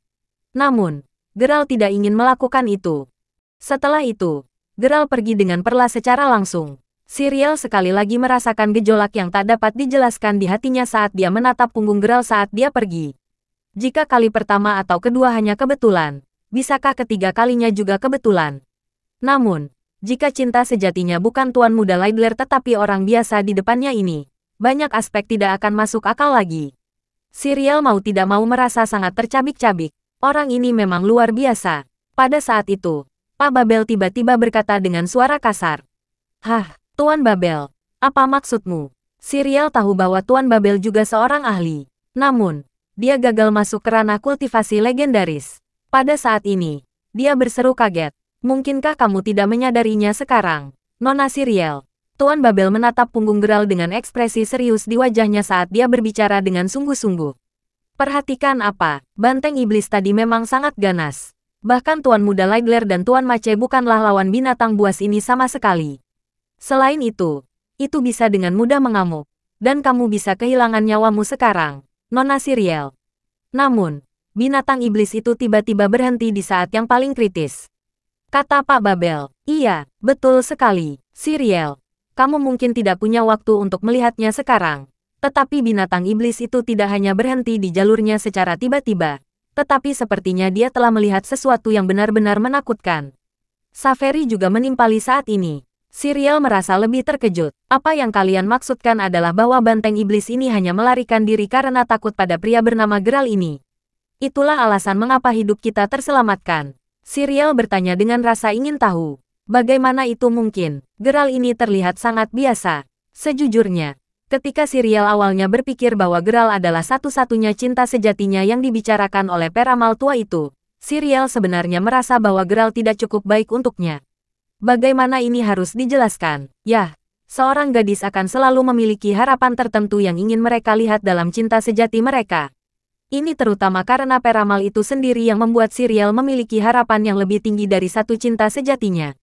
Namun, Geralt tidak ingin melakukan itu. Setelah itu, Geralt pergi dengan Perla secara langsung. Siriel sekali lagi merasakan gejolak yang tak dapat dijelaskan di hatinya saat dia menatap punggung Geralt saat dia pergi. Jika kali pertama atau kedua hanya kebetulan, bisakah ketiga kalinya juga kebetulan? Namun, jika cinta sejatinya bukan Tuan Muda Laidler tetapi orang biasa di depannya ini, banyak aspek tidak akan masuk akal lagi. Siriel mau tidak mau merasa sangat tercabik-cabik. Orang ini memang luar biasa. Pada saat itu, Pak Babel tiba-tiba berkata dengan suara kasar. "Hah, Tuan Babel, apa maksudmu?" Siriel tahu bahwa Tuan Babel juga seorang ahli. Namun, dia gagal masuk ke ranah kultivasi legendaris. Pada saat ini, dia berseru kaget. "Mungkinkah kamu tidak menyadarinya sekarang, Nona Siriel?" Tuan Babel menatap punggung Geralt dengan ekspresi serius di wajahnya saat dia berbicara dengan sungguh-sungguh. "Perhatikan apa, banteng iblis tadi memang sangat ganas. Bahkan Tuan Muda Laidler dan Tuan Mace bukanlah lawan binatang buas ini sama sekali. Selain itu bisa dengan mudah mengamuk, dan kamu bisa kehilangan nyawamu sekarang, Nona Siriel." Namun, binatang iblis itu tiba-tiba berhenti di saat yang paling kritis. Kata Pak Babel, "Iya, betul sekali, Siriel. Kamu mungkin tidak punya waktu untuk melihatnya sekarang. Tetapi binatang iblis itu tidak hanya berhenti di jalurnya secara tiba-tiba, tetapi sepertinya dia telah melihat sesuatu yang benar-benar menakutkan." Saveri juga menimpali saat ini. Siriel merasa lebih terkejut. "Apa yang kalian maksudkan adalah bahwa banteng iblis ini hanya melarikan diri karena takut pada pria bernama Geralt ini? Itulah alasan mengapa hidup kita terselamatkan?" Siriel bertanya dengan rasa ingin tahu. Bagaimana itu mungkin? Geralt ini terlihat sangat biasa. Sejujurnya, ketika Siriel awalnya berpikir bahwa Geralt adalah satu-satunya cinta sejatinya yang dibicarakan oleh peramal tua itu, Siriel sebenarnya merasa bahwa Geralt tidak cukup baik untuknya. Bagaimana ini harus dijelaskan? Yah, seorang gadis akan selalu memiliki harapan tertentu yang ingin mereka lihat dalam cinta sejati mereka. Ini terutama karena peramal itu sendiri yang membuat Siriel memiliki harapan yang lebih tinggi dari satu cinta sejatinya.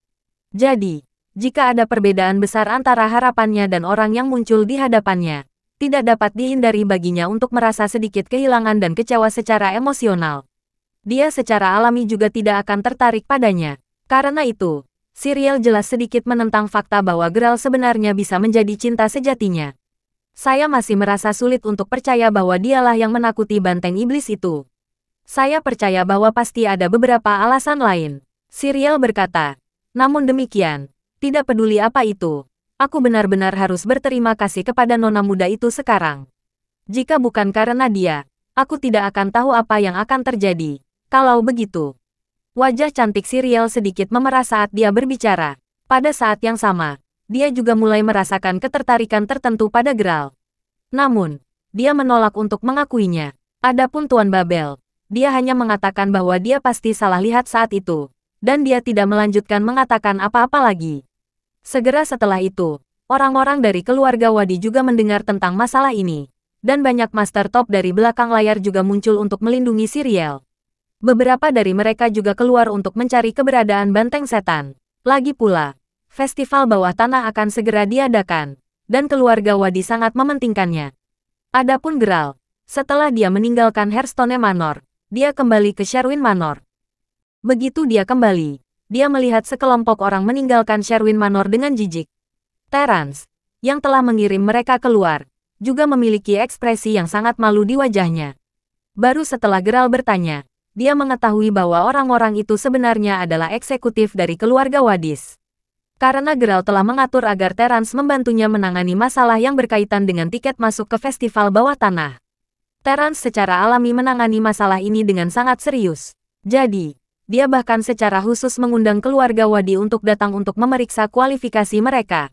Jadi, jika ada perbedaan besar antara harapannya dan orang yang muncul di hadapannya, tidak dapat dihindari baginya untuk merasa sedikit kehilangan dan kecewa secara emosional. Dia secara alami juga tidak akan tertarik padanya. Karena itu, Siriel jelas sedikit menentang fakta bahwa Geralt sebenarnya bisa menjadi cinta sejatinya. Saya masih merasa sulit untuk percaya bahwa dialah yang menakuti banteng iblis itu. Saya percaya bahwa pasti ada beberapa alasan lain, Siriel berkata. Namun demikian, tidak peduli apa itu, aku benar-benar harus berterima kasih kepada nona muda itu sekarang. Jika bukan karena dia, aku tidak akan tahu apa yang akan terjadi. Kalau begitu, wajah cantik Siriel sedikit memerah saat dia berbicara. Pada saat yang sama, dia juga mulai merasakan ketertarikan tertentu pada Geralt. Namun, dia menolak untuk mengakuinya. Adapun Tuan Babel, dia hanya mengatakan bahwa dia pasti salah lihat saat itu. Dan dia tidak melanjutkan mengatakan apa-apa lagi. Segera setelah itu, orang-orang dari keluarga Wadi juga mendengar tentang masalah ini. Dan banyak master top dari belakang layar juga muncul untuk melindungi Siriel. Beberapa dari mereka juga keluar untuk mencari keberadaan banteng setan. Lagi pula, festival bawah tanah akan segera diadakan. Dan keluarga Wadi sangat mementingkannya. Adapun Geralt, setelah dia meninggalkan Hearthstone Manor, dia kembali ke Sherwin Manor. Begitu dia kembali, dia melihat sekelompok orang meninggalkan Sherwin Manor dengan jijik. Terence, yang telah mengirim mereka keluar, juga memiliki ekspresi yang sangat malu di wajahnya. Baru setelah Geralt bertanya, dia mengetahui bahwa orang-orang itu sebenarnya adalah eksekutif dari keluarga Wadis. Karena Geralt telah mengatur agar Terence membantunya menangani masalah yang berkaitan dengan tiket masuk ke festival bawah tanah. Terence secara alami menangani masalah ini dengan sangat serius. Jadi, dia bahkan secara khusus mengundang keluarga Wadi untuk datang untuk memeriksa kualifikasi mereka.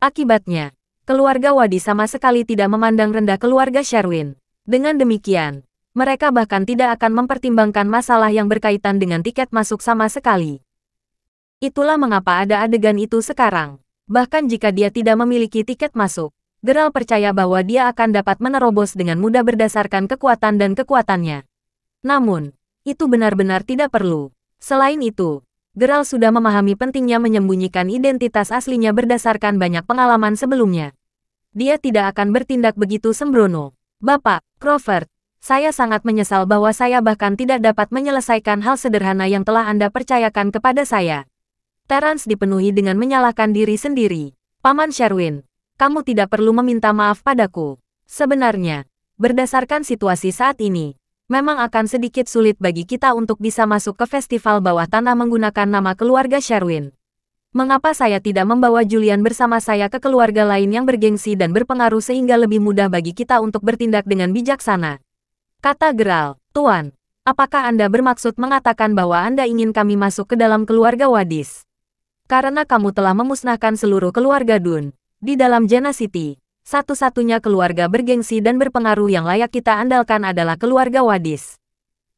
Akibatnya, keluarga Wadi sama sekali tidak memandang rendah keluarga Sherwin. Dengan demikian, mereka bahkan tidak akan mempertimbangkan masalah yang berkaitan dengan tiket masuk sama sekali. Itulah mengapa ada adegan itu sekarang. Bahkan jika dia tidak memiliki tiket masuk, Geralt percaya bahwa dia akan dapat menerobos dengan mudah berdasarkan kekuatan dan kekuatannya. Namun, itu benar-benar tidak perlu. Selain itu, Geralt sudah memahami pentingnya menyembunyikan identitas aslinya berdasarkan banyak pengalaman sebelumnya. Dia tidak akan bertindak begitu sembrono. Bapak, Crawford, saya sangat menyesal bahwa saya bahkan tidak dapat menyelesaikan hal sederhana yang telah Anda percayakan kepada saya. Terence dipenuhi dengan menyalahkan diri sendiri. Paman Sherwin, kamu tidak perlu meminta maaf padaku. Sebenarnya, berdasarkan situasi saat ini, memang akan sedikit sulit bagi kita untuk bisa masuk ke festival bawah tanah menggunakan nama keluarga Sherwin. Mengapa saya tidak membawa Julian bersama saya ke keluarga lain yang bergengsi dan berpengaruh sehingga lebih mudah bagi kita untuk bertindak dengan bijaksana? Kata Geralt, Tuan, apakah Anda bermaksud mengatakan bahwa Anda ingin kami masuk ke dalam keluarga Wadis? Karena kamu telah memusnahkan seluruh keluarga Dun. Di dalam Jena City, satu-satunya keluarga bergengsi dan berpengaruh yang layak kita andalkan adalah keluarga Wadis.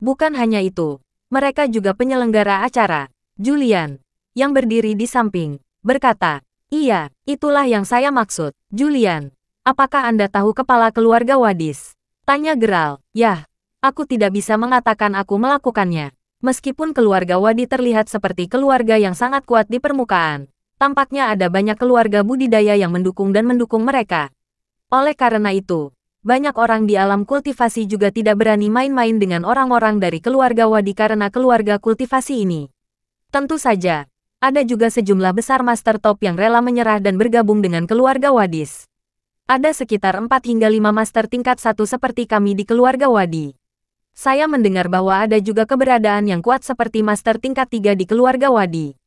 Bukan hanya itu, mereka juga penyelenggara acara. Julian, yang berdiri di samping, berkata, iya, itulah yang saya maksud. Julian, apakah Anda tahu kepala keluarga Wadis? Tanya Geralt. Yah, aku tidak bisa mengatakan aku melakukannya. Meskipun keluarga Wadi terlihat seperti keluarga yang sangat kuat di permukaan, tampaknya ada banyak keluarga budidaya yang mendukung mereka. Oleh karena itu, banyak orang di alam kultivasi juga tidak berani main-main dengan orang-orang dari keluarga Wadi karena keluarga kultivasi ini. Tentu saja, ada juga sejumlah besar master top yang rela menyerah dan bergabung dengan keluarga Wadis. Ada sekitar 4 hingga 5 master tingkat 1 seperti kami di keluarga Wadi. Saya mendengar bahwa ada juga keberadaan yang kuat seperti master tingkat 3 di keluarga Wadi.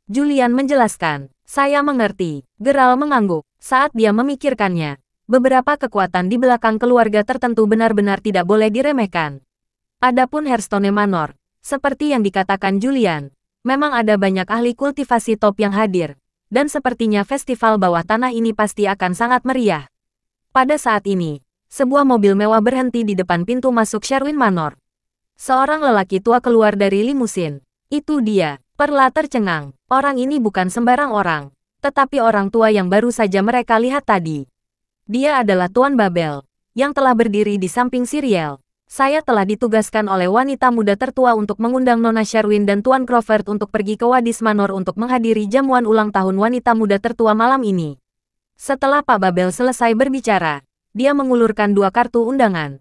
Julian menjelaskan, saya mengerti. Geralt mengangguk. Saat dia memikirkannya, beberapa kekuatan di belakang keluarga tertentu benar-benar tidak boleh diremehkan. Adapun Hearthstone Manor, seperti yang dikatakan Julian, Memang ada banyak ahli kultivasi top yang hadir, dan sepertinya festival bawah tanah ini pasti akan sangat meriah. Pada saat ini, sebuah mobil mewah berhenti di depan pintu masuk Sherwin Manor. Seorang lelaki tua keluar dari limusin. Itu dia. Perla tercengang. Orang ini bukan sembarang orang, tetapi orang tua yang baru saja mereka lihat tadi. Dia adalah Tuan Babel, yang telah berdiri di samping Siriel. Saya telah ditugaskan oleh wanita muda tertua untuk mengundang Nona Sherwin dan Tuan Crawford untuk pergi ke Wadis Manor untuk menghadiri jamuan ulang tahun wanita muda tertua malam ini. Setelah Pak Babel selesai berbicara, dia mengulurkan 2 kartu undangan.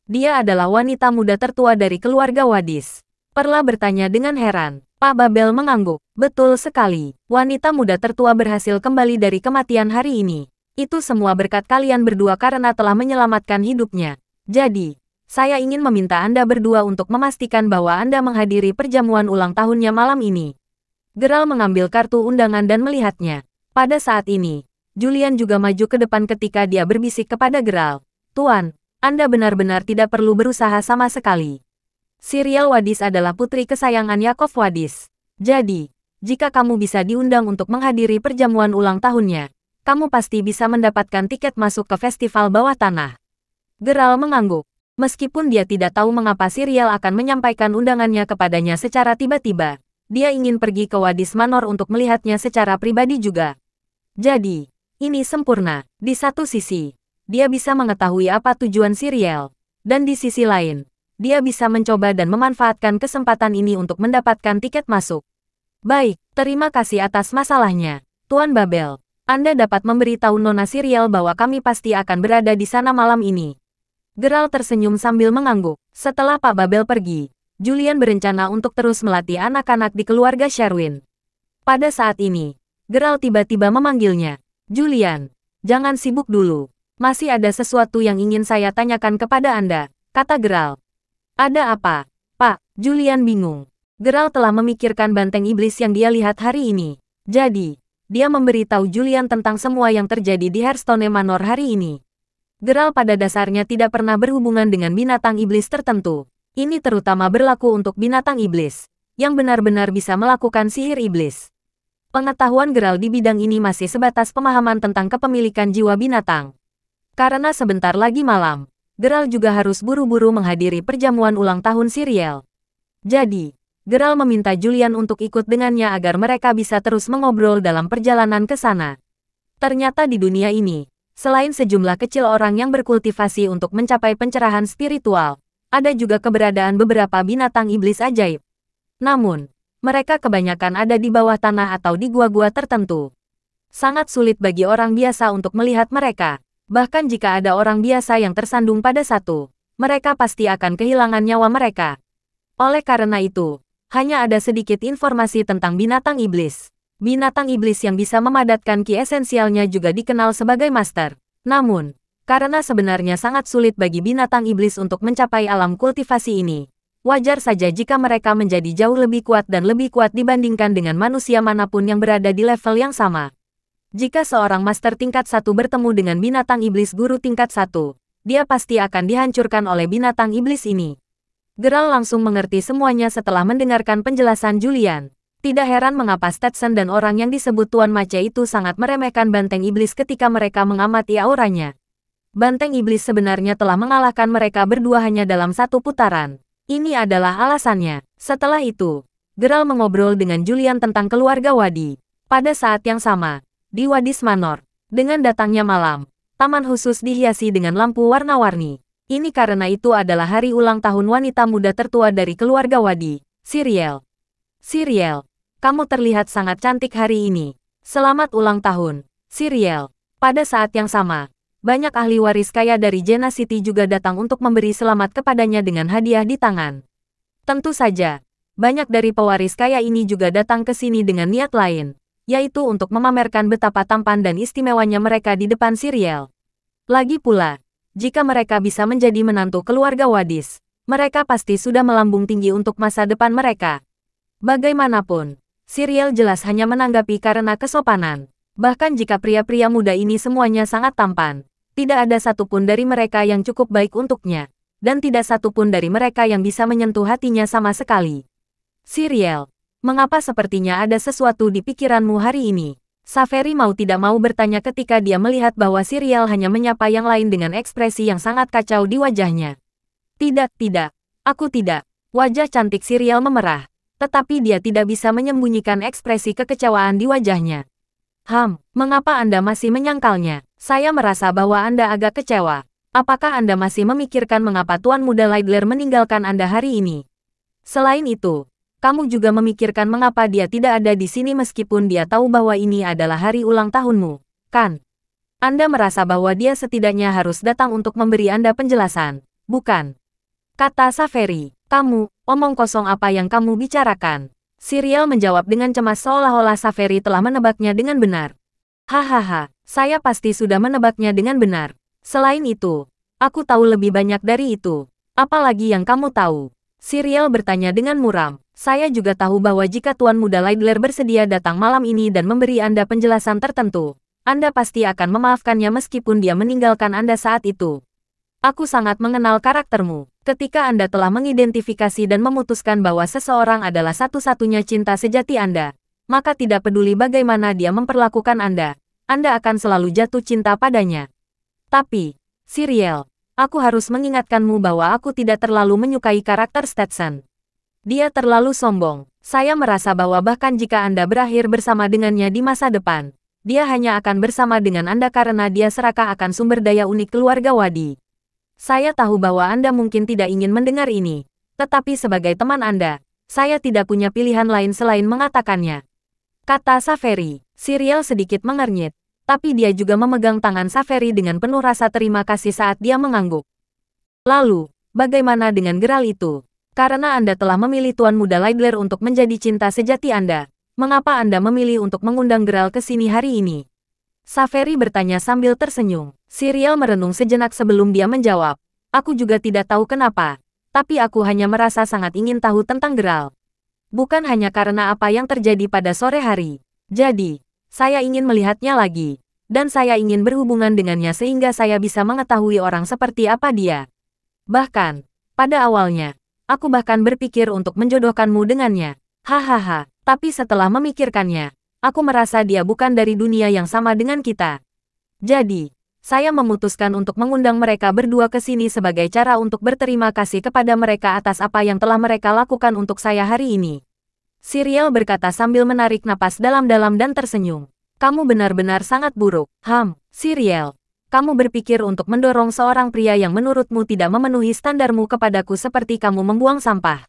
Dia adalah wanita muda tertua dari keluarga Wadis. Perla bertanya dengan heran. Pak Babel mengangguk. Betul sekali. Wanita muda tertua berhasil kembali dari kematian hari ini. Itu semua berkat kalian berdua karena telah menyelamatkan hidupnya. Jadi, saya ingin meminta Anda berdua untuk memastikan bahwa Anda menghadiri perjamuan ulang tahunnya malam ini. Geralt mengambil kartu undangan dan melihatnya. Pada saat ini, Julian juga maju ke depan ketika dia berbisik kepada Geralt. Tuan, Anda benar-benar tidak perlu berusaha sama sekali. Siriel Wadis adalah putri kesayangan Yakov Wadis. Jadi, jika kamu bisa diundang untuk menghadiri perjamuan ulang tahunnya, kamu pasti bisa mendapatkan tiket masuk ke festival bawah tanah. Geralt mengangguk. Meskipun dia tidak tahu mengapa Siriel akan menyampaikan undangannya kepadanya secara tiba-tiba, dia ingin pergi ke Wadis Manor untuk melihatnya secara pribadi juga. Jadi, ini sempurna. Di satu sisi, dia bisa mengetahui apa tujuan Siriel, dan di sisi lain, dia bisa mencoba dan memanfaatkan kesempatan ini untuk mendapatkan tiket masuk. Baik, terima kasih atas masalahnya, Tuan Babel. Anda dapat memberitahu Nona Siriel bahwa kami pasti akan berada di sana malam ini. Geralt tersenyum sambil mengangguk. Setelah Pak Babel pergi, Julian berencana untuk terus melatih anak-anak di keluarga Sherwin. Pada saat ini, Geralt tiba-tiba memanggilnya. Julian, jangan sibuk dulu. Masih ada sesuatu yang ingin saya tanyakan kepada Anda, kata Geralt. Ada apa, Pak? Julian bingung. Geralt telah memikirkan banteng iblis yang dia lihat hari ini. Jadi, dia memberitahu Julian tentang semua yang terjadi di Hearthstone Manor hari ini. Geralt pada dasarnya tidak pernah berhubungan dengan binatang iblis tertentu. Ini terutama berlaku untuk binatang iblis, yang benar-benar bisa melakukan sihir iblis. Pengetahuan Geralt di bidang ini masih sebatas pemahaman tentang kepemilikan jiwa binatang. Karena sebentar lagi malam, Geralt juga harus buru-buru menghadiri perjamuan ulang tahun Siriel. Jadi, Geralt meminta Julian untuk ikut dengannya agar mereka bisa terus mengobrol dalam perjalanan ke sana. Ternyata di dunia ini, selain sejumlah kecil orang yang berkultivasi untuk mencapai pencerahan spiritual, ada juga keberadaan beberapa binatang iblis ajaib. Namun, mereka kebanyakan ada di bawah tanah atau di gua-gua tertentu. Sangat sulit bagi orang biasa untuk melihat mereka. Bahkan jika ada orang biasa yang tersandung pada satu, mereka pasti akan kehilangan nyawa mereka. Oleh karena itu, hanya ada sedikit informasi tentang binatang iblis. Binatang iblis yang bisa memadatkan ki esensialnya juga dikenal sebagai master. Namun, karena sebenarnya sangat sulit bagi binatang iblis untuk mencapai alam kultivasi ini, wajar saja jika mereka menjadi jauh lebih kuat dan lebih kuat dibandingkan dengan manusia manapun yang berada di level yang sama. Jika seorang master tingkat 1 bertemu dengan binatang iblis guru tingkat 1, dia pasti akan dihancurkan oleh binatang iblis ini. Geralt langsung mengerti semuanya setelah mendengarkan penjelasan Julian. Tidak heran mengapa Stetson dan orang yang disebut Tuan Mace itu sangat meremehkan banteng iblis ketika mereka mengamati auranya. Banteng iblis sebenarnya telah mengalahkan mereka berdua hanya dalam satu putaran. Ini adalah alasannya. Setelah itu, Geralt mengobrol dengan Julian tentang keluarga Wadi. Pada saat yang sama, di Wadis Manor, dengan datangnya malam, taman khusus dihiasi dengan lampu warna-warni. Ini karena itu adalah hari ulang tahun wanita muda tertua dari keluarga Wadi, Siriel. Siriel, kamu terlihat sangat cantik hari ini. Selamat ulang tahun, Siriel. Pada saat yang sama, banyak ahli waris kaya dari Jena City juga datang untuk memberi selamat kepadanya dengan hadiah di tangan. Tentu saja, banyak dari pewaris kaya ini juga datang ke sini dengan niat lain, yaitu untuk memamerkan betapa tampan dan istimewanya mereka di depan Siriel. Lagi pula, jika mereka bisa menjadi menantu keluarga Wadis, mereka pasti sudah melambung tinggi untuk masa depan mereka. Bagaimanapun, Siriel jelas hanya menanggapi karena kesopanan. Bahkan jika pria-pria muda ini semuanya sangat tampan, tidak ada satupun dari mereka yang cukup baik untuknya, dan tidak satupun dari mereka yang bisa menyentuh hatinya sama sekali. Siriel, Mengapa sepertinya ada sesuatu di pikiranmu hari ini? Saveri mau tidak mau bertanya ketika dia melihat bahwa Siriel hanya menyapa yang lain dengan ekspresi yang sangat kacau di wajahnya. Tidak, aku tidak. Wajah cantik Siriel memerah. Tetapi dia tidak bisa menyembunyikan ekspresi kekecewaan di wajahnya. Mengapa Anda masih menyangkalnya? Saya merasa bahwa Anda agak kecewa. Apakah Anda masih memikirkan mengapa Tuan Muda Laidler meninggalkan Anda hari ini? Selain itu, kamu juga memikirkan mengapa dia tidak ada di sini meskipun dia tahu bahwa ini adalah hari ulang tahunmu, kan? Anda merasa bahwa dia setidaknya harus datang untuk memberi Anda penjelasan, bukan? Kata Saveri. Kamu, omong kosong apa yang kamu bicarakan? Siriel menjawab dengan cemas seolah-olah Saveri telah menebaknya dengan benar. Hahaha, saya pasti sudah menebaknya dengan benar. Selain itu, aku tahu lebih banyak dari itu. Apalagi yang kamu tahu? Siriel bertanya dengan muram. Saya juga tahu bahwa jika Tuan Muda Laidler bersedia datang malam ini dan memberi Anda penjelasan tertentu, Anda pasti akan memaafkannya meskipun dia meninggalkan Anda saat itu. Aku sangat mengenal karaktermu. Ketika Anda telah mengidentifikasi dan memutuskan bahwa seseorang adalah satu-satunya cinta sejati Anda, maka tidak peduli bagaimana dia memperlakukan Anda akan selalu jatuh cinta padanya. Tapi, Siriel, aku harus mengingatkanmu bahwa aku tidak terlalu menyukai karakter Stetson. Dia terlalu sombong. Saya merasa bahwa bahkan jika Anda berakhir bersama dengannya di masa depan, dia hanya akan bersama dengan Anda karena dia serakah akan sumber daya unik keluarga Wadi. Saya tahu bahwa Anda mungkin tidak ingin mendengar ini, tetapi sebagai teman Anda, saya tidak punya pilihan lain selain mengatakannya. Kata Saveri. Siriel sedikit mengernyit, tapi dia juga memegang tangan Saveri dengan penuh rasa terima kasih saat dia mengangguk. Lalu, bagaimana dengan geral itu? Karena Anda telah memilih Tuan Muda Laidler untuk menjadi cinta sejati Anda, mengapa Anda memilih untuk mengundang geral ke sini hari ini? Saveri bertanya sambil tersenyum. Siriel merenung sejenak sebelum dia menjawab. Aku juga tidak tahu kenapa, tapi aku hanya merasa sangat ingin tahu tentang geral. Bukan hanya karena apa yang terjadi pada sore hari. Jadi, saya ingin melihatnya lagi. Dan saya ingin berhubungan dengannya sehingga saya bisa mengetahui orang seperti apa dia. Bahkan, pada awalnya, aku bahkan berpikir untuk menjodohkanmu dengannya. Hahaha, tapi setelah memikirkannya, aku merasa dia bukan dari dunia yang sama dengan kita. Jadi, saya memutuskan untuk mengundang mereka berdua ke sini sebagai cara untuk berterima kasih kepada mereka atas apa yang telah mereka lakukan untuk saya hari ini. Siriel berkata sambil menarik napas dalam-dalam dan tersenyum. Kamu benar-benar sangat buruk. Siriel. Kamu berpikir untuk mendorong seorang pria yang menurutmu tidak memenuhi standarmu kepadaku seperti kamu membuang sampah.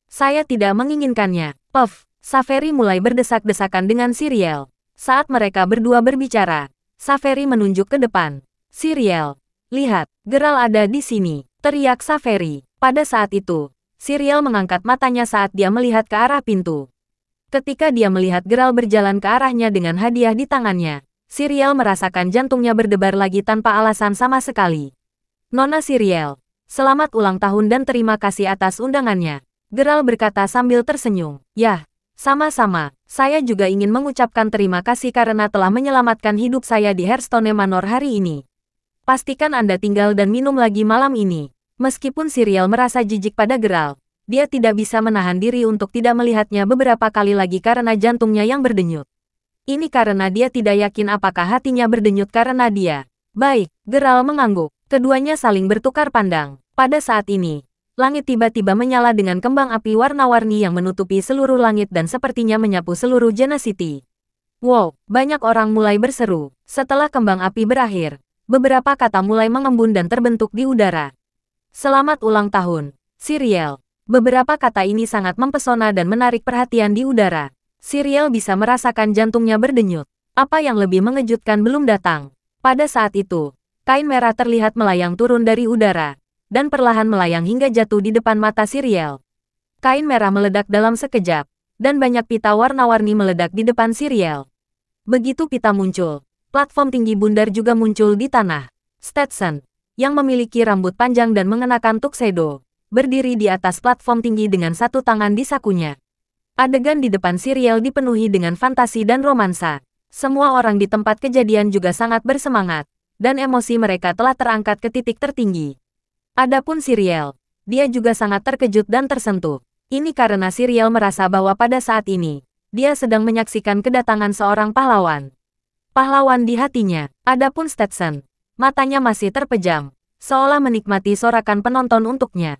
Saya tidak menginginkannya. Puff. Saveri mulai berdesak-desakan dengan Siriel. Saat mereka berdua berbicara, Saveri menunjuk ke depan. Siriel, lihat, geral ada di sini, teriak Saveri. Pada saat itu, Siriel mengangkat matanya saat dia melihat ke arah pintu. Ketika dia melihat geral berjalan ke arahnya dengan hadiah di tangannya, Siriel merasakan jantungnya berdebar lagi tanpa alasan sama sekali. Nona Siriel, selamat ulang tahun dan terima kasih atas undangannya. Geral berkata sambil tersenyum. Yah, sama-sama, saya juga ingin mengucapkan terima kasih karena telah menyelamatkan hidup saya di Hearthstone Manor hari ini. Pastikan Anda tinggal dan minum lagi malam ini. Meskipun Siriel merasa jijik pada geral, dia tidak bisa menahan diri untuk tidak melihatnya beberapa kali lagi karena jantungnya yang berdenyut. Ini karena dia tidak yakin apakah hatinya berdenyut karena dia. Baik, geral mengangguk. Keduanya saling bertukar pandang. Pada saat ini, langit tiba-tiba menyala dengan kembang api warna-warni yang menutupi seluruh langit dan sepertinya menyapu seluruh Genesity. Wow, banyak orang mulai berseru. Setelah kembang api berakhir, beberapa kata mulai mengembun dan terbentuk di udara. Selamat ulang tahun, Siriel. Beberapa kata ini sangat mempesona dan menarik perhatian di udara. Siriel bisa merasakan jantungnya berdenyut. Apa yang lebih mengejutkan belum datang. Pada saat itu, kain merah terlihat melayang turun dari udara dan perlahan melayang hingga jatuh di depan mata Siriel. Kain merah meledak dalam sekejap, dan banyak pita warna-warni meledak di depan Siriel. Begitu pita muncul, platform tinggi bundar juga muncul di tanah. Stetson, yang memiliki rambut panjang dan mengenakan tuxedo, berdiri di atas platform tinggi dengan satu tangan di sakunya. Adegan di depan Siriel dipenuhi dengan fantasi dan romansa. Semua orang di tempat kejadian juga sangat bersemangat, dan emosi mereka telah terangkat ke titik tertinggi. Adapun Siriel, dia juga sangat terkejut dan tersentuh. Ini karena Siriel merasa bahwa pada saat ini, dia sedang menyaksikan kedatangan seorang pahlawan. Pahlawan di hatinya. Adapun Stetson, matanya masih terpejam, seolah menikmati sorakan penonton untuknya.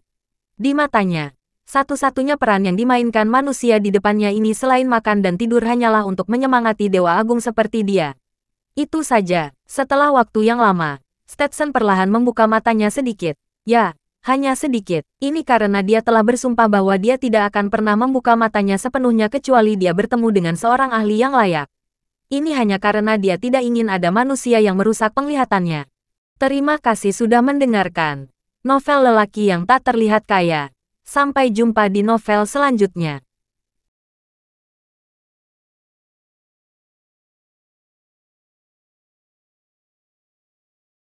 Di matanya, satu-satunya peran yang dimainkan manusia di depannya ini selain makan dan tidur hanyalah untuk menyemangati Dewa Agung seperti dia. Itu saja. Setelah waktu yang lama, Stetson perlahan membuka matanya sedikit. Ya, hanya sedikit. Ini karena dia telah bersumpah bahwa dia tidak akan pernah membuka matanya sepenuhnya kecuali dia bertemu dengan seorang ahli yang layak. Ini hanya karena dia tidak ingin ada manusia yang merusak penglihatannya. Terima kasih sudah mendengarkan novel lelaki yang tak terlihat kaya. Sampai jumpa di novel selanjutnya.